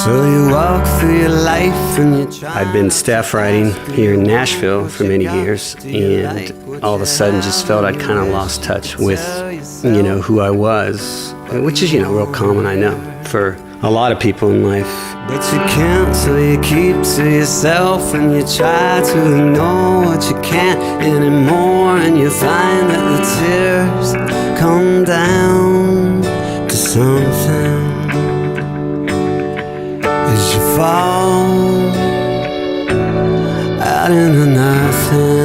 So you walk through your life and you try. I'd been staff writing here in Nashville for many years, and all of a sudden just felt I'd kind of lost touch with, who I was, which is, real common, I know, for a lot of people in life. But you can't, so you keep to yourself and you try to ignore what you can't anymore, and you find that the tears come down to something as you fall out into nothing.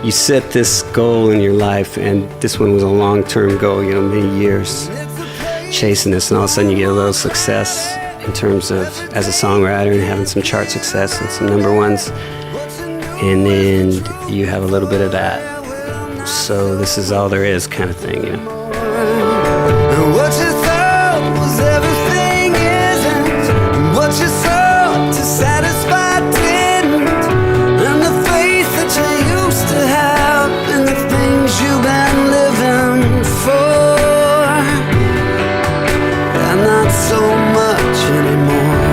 You set this goal in your life, and this one was a long-term goal, many years chasing this, and all of a sudden you get a little success in terms of as a songwriter and having some chart success and some number ones, and then you have a little bit of that. So this is all there is kind of thing, And what you thought was everything isn't, and what you sought to satisfy didn't, and the faith that you used to have, and the things you've been living for, and not so much anymore.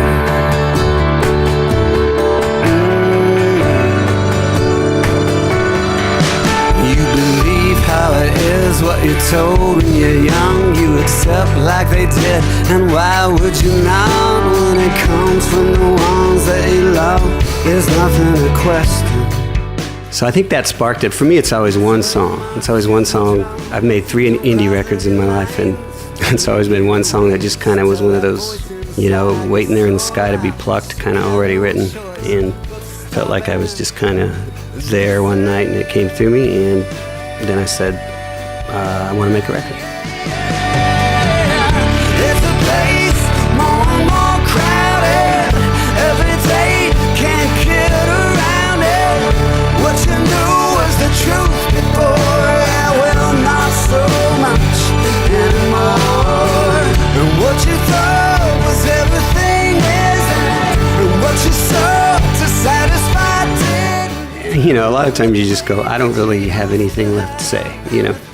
You believe how it is, what you're told when you're young, you accept like they did, and why would you not when it comes from the ones that you love? There's nothing to question. So I think that sparked it. For me, it's always one song. It's always one song. I've made 3 indie records in my life, and it's always been one song that just kind of was one of those, waiting there in the sky to be plucked, kind of already written. And I felt like I was just kind of there one night, and it came through me, and then I said, I want to make a record. It's a place more and more crowded. Every day can't get around it. What you knew was the truth before, well, not so much anymore. And what you thought was everything isn't, and what you sought to satisfy didn't. A lot of times you just go, I don't really have anything left to say,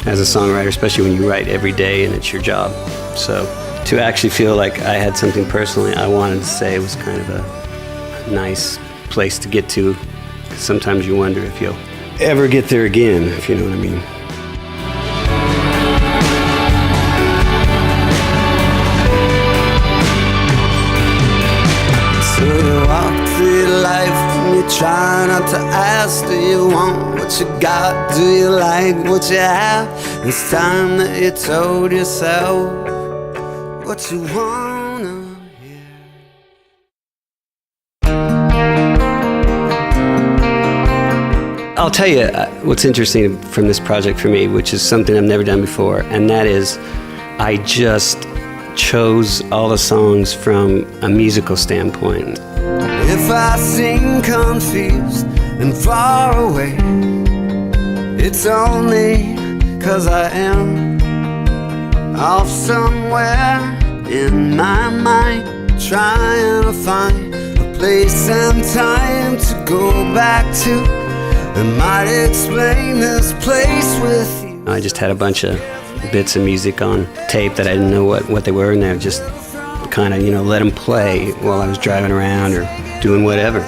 as a songwriter, especially when you write every day and it's your job. So to actually feel like I had something personally I wanted to say was kind of a nice place to get to. Sometimes you wonder if you'll ever get there again, if you know what I mean. So you walk through your life and you try not to ask, do you want what you got? Do you like what you have? It's time that you told yourself what you wanna hear. I'll tell you what's interesting from this project for me, which is something I've never done before, and that is I just chose all the songs from a musical standpoint. If I seem confused and far away, it's only 'cause I am off somewhere in my mind, trying to find a place and time to go back to that might explain this place with you. I just had a bunch of bits of music on tape that I didn't know what they were, and I just kind of, let them play while I was driving around or doing whatever.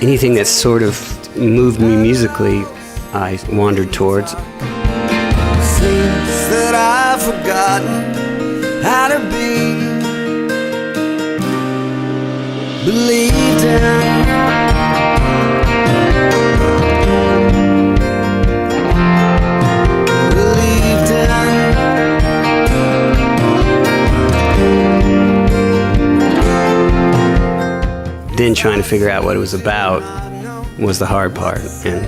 Anything that sort of moved me musically, I wandered towards. Seems that I've forgotten how to be believed in. Then trying to figure out what it was about was the hard part. And,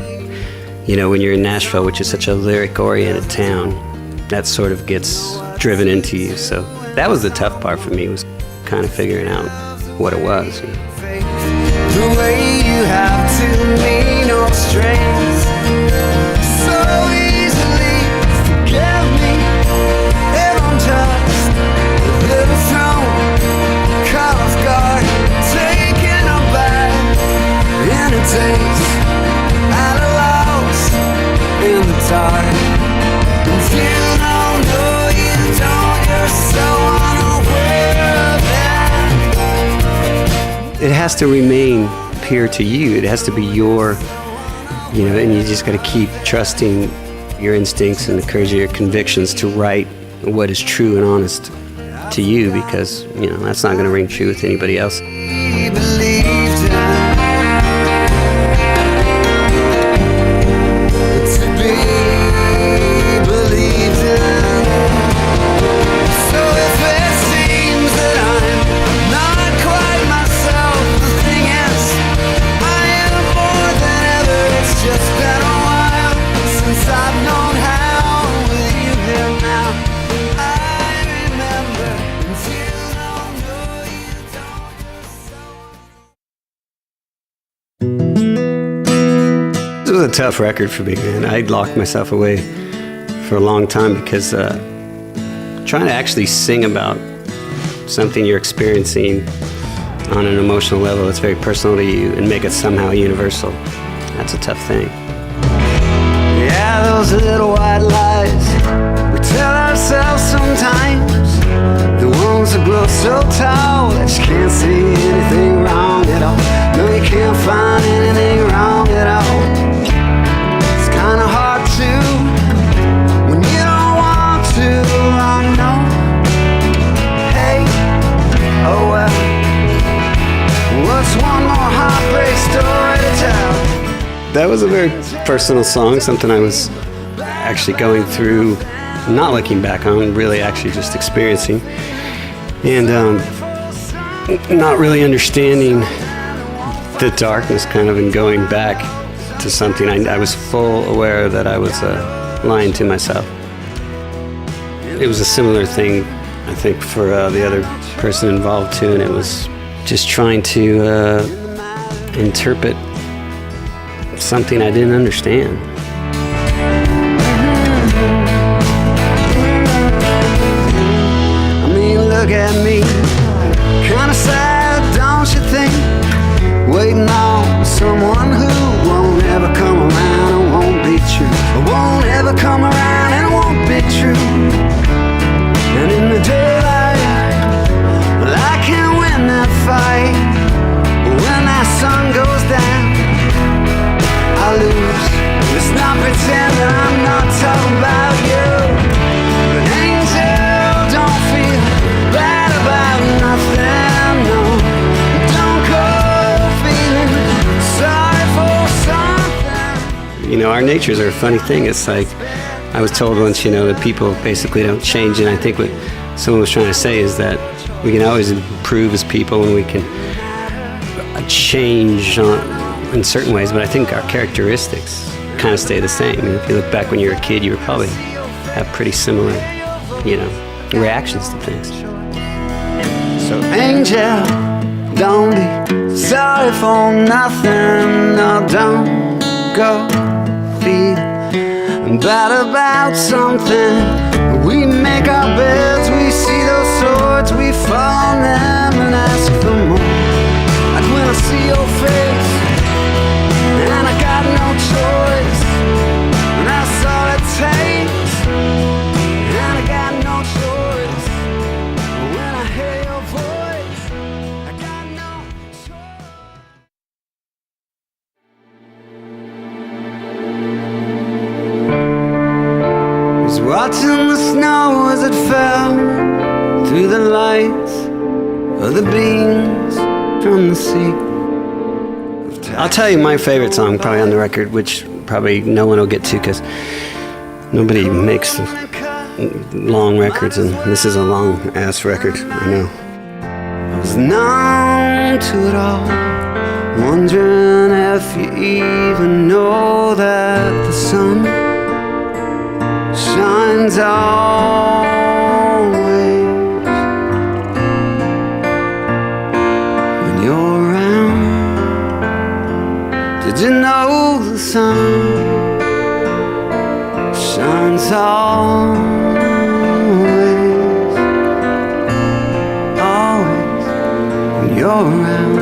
when you're in Nashville, which is such a lyric-oriented town, that sort of gets driven into you. So that was the tough part for me, was kind of figuring out what it was. The way you have to mean no strings so easily. Forgive me if I'm just a little thrown, caught off guard, taken aback in a daze, at a loss in the dark, confused. it has to remain pure to you. It has to be your, and you just got to keep trusting your instincts and the courage of your convictions to write what is true and honest to you, because, that's not going to ring true with anybody else. It was a tough record for me, man. I locked myself away for a long time because trying to actually sing about something you're experiencing on an emotional level that's very personal to you and make it somehow universal, that's a tough thing. Yeah, those little white lies we tell ourselves sometimes, the ones that grow so tall that you can't see anything wrong at all. No, you can't find anything wrong at all. It's kind of hard to when you don't want to. I know. Hey, oh well, what's one more heartbreak story to tell? That was a very personal song, something I was actually going through, not looking back on, really actually just experiencing, and not really understanding the darkness kind of, and going back to something. I was full aware that I was lying to myself. It was a similar thing, I think, for the other person involved too, and it was just trying to interpret something I didn't understand. I mean, look at me, kinda sad, don't you think? Waiting on someone who won't ever come around and won't be true. Won't ever come around and won't be true. And in the daylight, well, I can't win that fight. But when that sun goes down, I lose. Let's not pretend that I'm not talking about you. But angel, don't feel bad about nothing, no. Don't go feeling sorry for something. Our natures are a funny thing. It's like, I was told once, that people basically don't change, and I think what someone was trying to say is that we can always improve as people and we can change in certain ways, but I think our characteristics kind of stay the same. If you look back when you were a kid, you would probably have pretty similar, reactions to things. So angel, don't be sorry for nothing. No, don't go feeling bad about something. We make our beds, we see those swords, we fall on them and ask for more. Like when I see your face, and I got no choice, and that's all it takes. And I got no choice. When I hear your voice, I got no choice. I was watching the snow as it fell through the lights of the beams from the sea. I'll tell you my favorite song probably on the record, which probably no one will get to because nobody makes long records, and this is a long ass record, I know. I was numb to it all, wondering if you even know that the sun shines always when you're around. Did you know the sun shines always, always when you're around?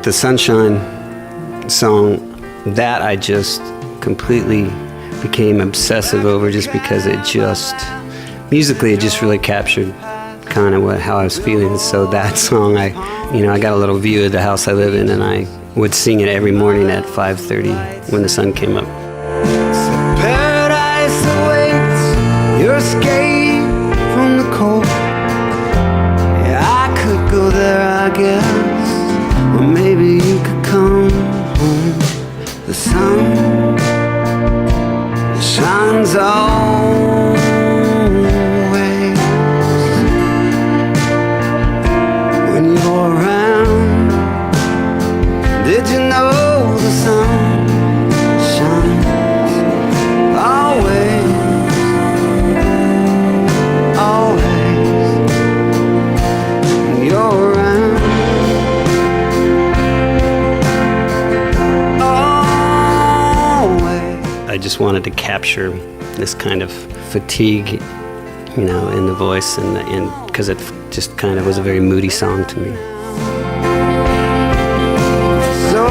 The Sunshine song, that I just completely became obsessive over, just because it just, musically, it just really captured kind of how I was feeling. So that song, I got a little view of the house I live in, and I would sing it every morning at 5:30 when the sun came up. Paradise awaits your escape from the cold. Yeah, I could go there, I guess, or maybe you could come home. The sun shines always. When you're around, did you know the sun shines always, always? When you're around, always. I just wanted to capture this kind of fatigue, in the voice, and because it just kind of was a very moody song to me. So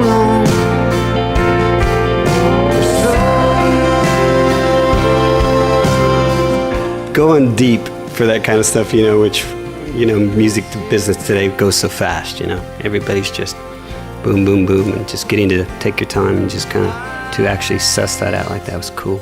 long, so Going deep for that kind of stuff, which, music business today goes so fast, Everybody's just boom, boom, boom, and just getting to take your time and just kind of to actually suss that out like that was cool.